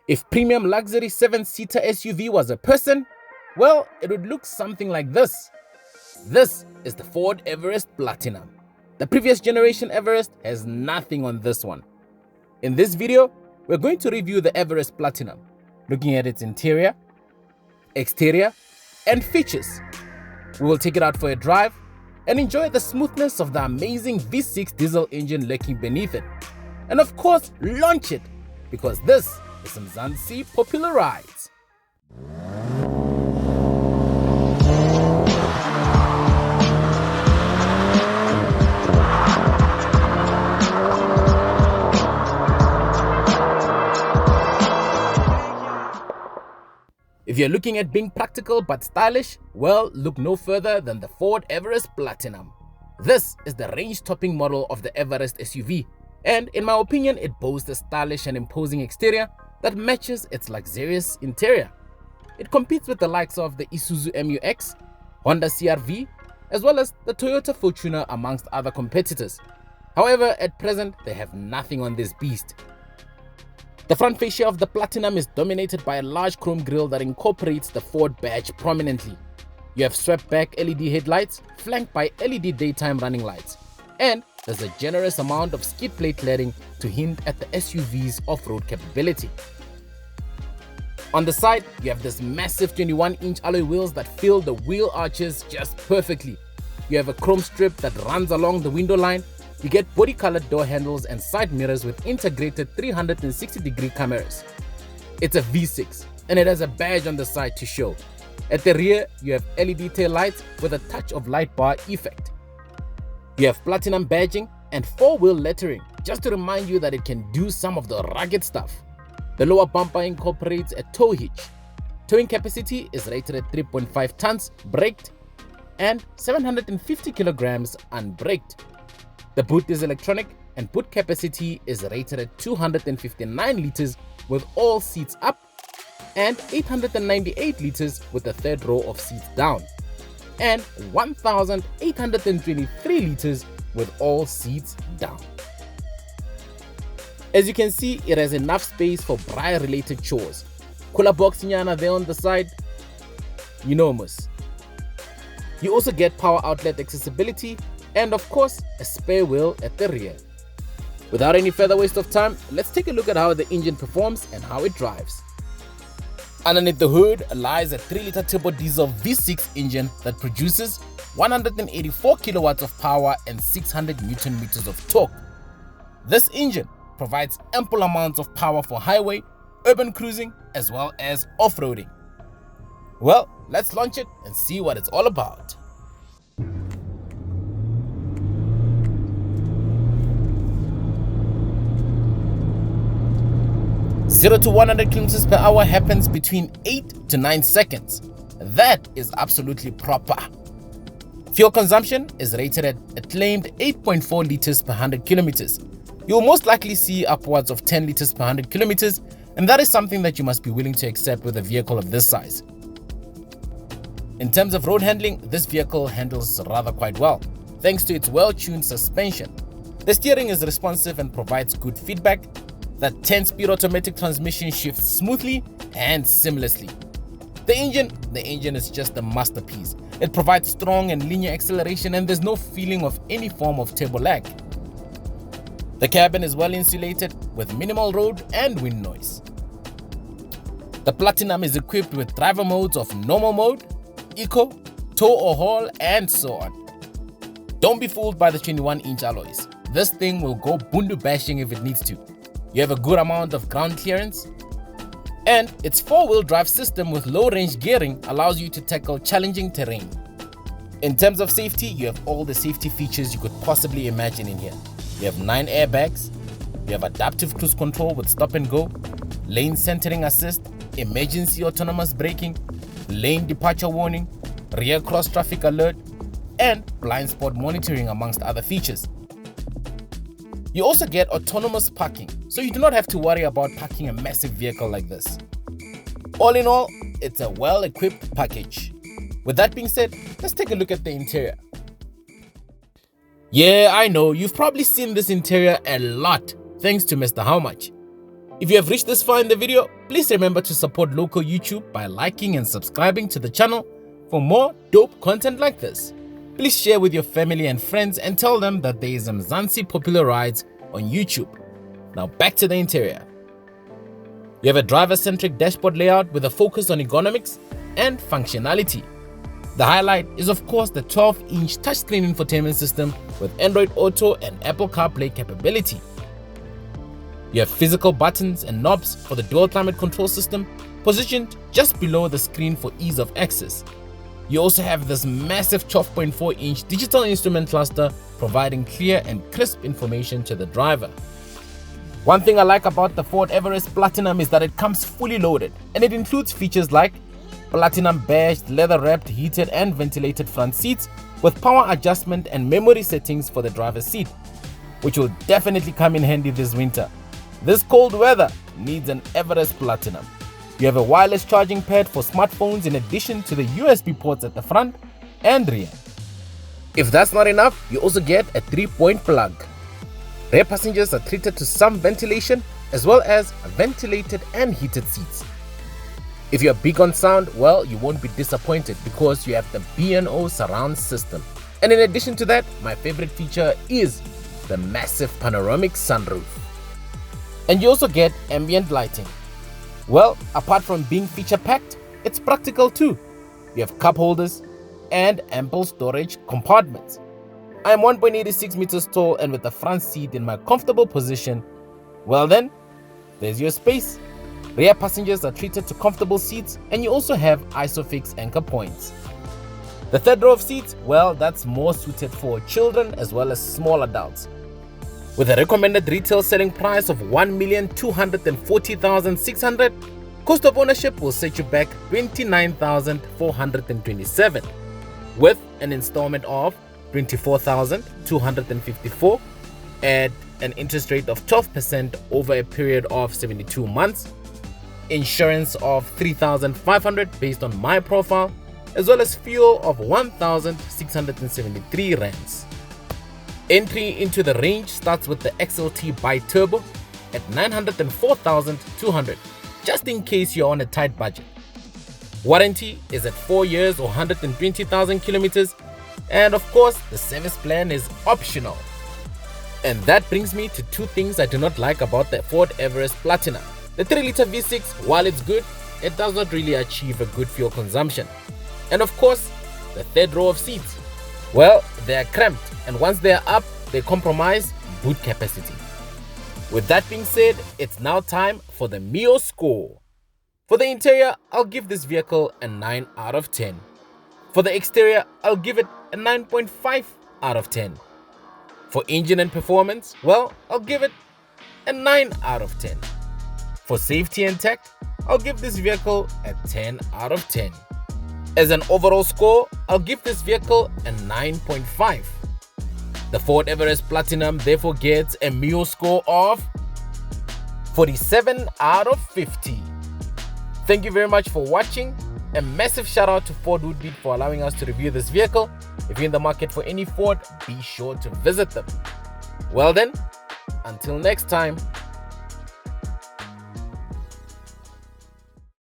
If premium luxury 7-seater SUV was a person, well, it would look something like this. This is the Ford Everest Platinum. The previous generation Everest has nothing on this one. In this video, we're going to review the Everest Platinum, looking at its interior, exterior, and features. We will take it out for a drive and enjoy the smoothness of the amazing V6 diesel engine lurking beneath it. And of course, launch it, because this is some Mzansi popular rides. If you're looking at being practical but stylish, well, look no further than the Ford Everest Platinum. This is the range-topping model of the Everest SUV, and in my opinion, it boasts a stylish and imposing exterior that matches its luxurious interior. It competes with the likes of the Isuzu MU-X, Honda CR-V, as well as the Toyota Fortuner amongst other competitors. However, at present, they have nothing on this beast. The front fascia of the Platinum is dominated by a large chrome grille that incorporates the Ford badge prominently. You have swept-back LED headlights flanked by LED daytime running lights, and there's a generous amount of skid plate cladding to hint at the SUV's off-road capability. On the side, you have this massive 21-inch alloy wheels that fill the wheel arches just perfectly. You have a chrome strip that runs along the window line. You get body-colored door handles and side mirrors with integrated 360-degree cameras. It's a V6 and it has a badge on the side to show. At the rear, you have LED tail lights with a touch of light bar effect. You have Platinum badging and 4-wheel lettering, just to remind you that it can do some of the rugged stuff. The lower bumper incorporates a tow hitch. Towing capacity is rated at 3.5 tons braked and 750 kilograms unbraked. The boot is electronic and boot capacity is rated at 259 liters with all seats up and 898 liters with the third row of seats down, and 1,823 liters with all seats down. As you can see, it has enough space for braai-related chores. Cooler box nyana there on the side, enormous. You also get power outlet accessibility and of course a spare wheel at the rear. Without any further waste of time, let's take a look at how the engine performs and how it drives. Underneath the hood lies a 3-liter turbo diesel V6 engine that produces 184 kilowatts of power and 600 Newton meters of torque. This engine provides ample amounts of power for highway, urban cruising, as well as off-roading. Well, let's launch it and see what it's all about. 0 to 100 kilometers per hour happens between 8 to 9 seconds. That is absolutely proper. Fuel consumption is rated at a claimed 8.4 liters per 100 kilometers. You will most likely see upwards of 10 liters per 100 kilometers, and that is something that you must be willing to accept with a vehicle of this size. In terms of road handling, this vehicle handles rather quite well, thanks to its well-tuned suspension. The steering is responsive and provides good feedback. The 10-speed automatic transmission shifts smoothly and seamlessly. The engine is just a masterpiece. It provides strong and linear acceleration, and there's no feeling of any form of turbo lag. The cabin is well insulated with minimal road and wind noise. The Platinum is equipped with driver modes of normal mode, eco, tow or haul, and so on. Don't be fooled by the 21-inch alloys. This thing will go bundu bashing if it needs to. You have a good amount of ground clearance, and its 4-wheel drive system with low-range gearing allows you to tackle challenging terrain. In terms of safety, you have all the safety features you could possibly imagine in here. You have 9 airbags, you have adaptive cruise control with stop and go, lane centering assist, emergency autonomous braking, lane departure warning, rear cross traffic alert, and blind spot monitoring amongst other features. You also get autonomous parking, so you do not have to worry about parking a massive vehicle like this. All in all, it's a well-equipped package. With that being said, let's take a look at the interior. Yeah, I know, you've probably seen this interior a lot, thanks to Mr. How Much. If you have reached this far in the video, please remember to support local YouTube by liking and subscribing to the channel for more dope content like this. Please share with your family and friends and tell them that there is Mzansi Popular Rides on YouTube. Now back to the interior. You have a driver-centric dashboard layout with a focus on ergonomics and functionality. The highlight is of course the 12-inch touchscreen infotainment system with Android Auto and Apple CarPlay capability. You have physical buttons and knobs for the dual climate control system positioned just below the screen for ease of access. You also have this massive 12.4-inch digital instrument cluster providing clear and crisp information to the driver. One thing I like about the Ford Everest Platinum is that it comes fully loaded, and it includes features like Platinum badged, leather-wrapped, heated and ventilated front seats with power adjustment and memory settings for the driver's seat, which will definitely come in handy this winter. This cold weather needs an Everest Platinum. You have a wireless charging pad for smartphones in addition to the USB ports at the front and rear. If that's not enough, you also get a 3-point plug. Rear passengers are treated to some ventilation as well as ventilated and heated seats. If you're big on sound, well, you won't be disappointed because you have the B&O surround system. And in addition to that, my favorite feature is the massive panoramic sunroof. And you also get ambient lighting. Well, apart from being feature-packed, it's practical too. You have cup holders and ample storage compartments. I am 1.86 meters tall, and with the front seat in my comfortable position, well then, there's your space. Rear passengers are treated to comfortable seats, and you also have ISOFIX anchor points. The third row of seats, well, that's more suited for children as well as small adults. With a recommended retail selling price of 1,240,600, cost of ownership will set you back 29,427, with an installment of 24,254 at an interest rate of 12% over a period of 72 months, insurance of 3,500 based on my profile, as well as fuel of 1,673 rands. Entry into the range starts with the XLT Bi-Turbo at 904,200, just in case you're on a tight budget. Warranty is at 4 years or 120,000 kilometers, and of course the service plan is optional. And that brings me to two things I do not like about the Ford Everest Platinum. The 3-liter V6, while it's good, it does not really achieve a good fuel consumption. And of course, the third row of seats, well, they are cramped, and once they are up, they compromise boot capacity. With that being said, it's now time for the Mio score. For the interior, I'll give this vehicle a 9 out of 10. For the exterior, I'll give it a 9.5 out of 10. For engine and performance, well, I'll give it a 9 out of 10. For safety and tech, I'll give this vehicle a 10 out of 10. As an overall score, I'll give this vehicle a 9.5. The Ford Everest Platinum therefore gets a Mio score of 47 out of 50. Thank you very much for watching. A massive shout out to Ford Woodbeat for allowing us to review this vehicle. If you're in the market for any Ford, be sure to visit them. Well then, until next time.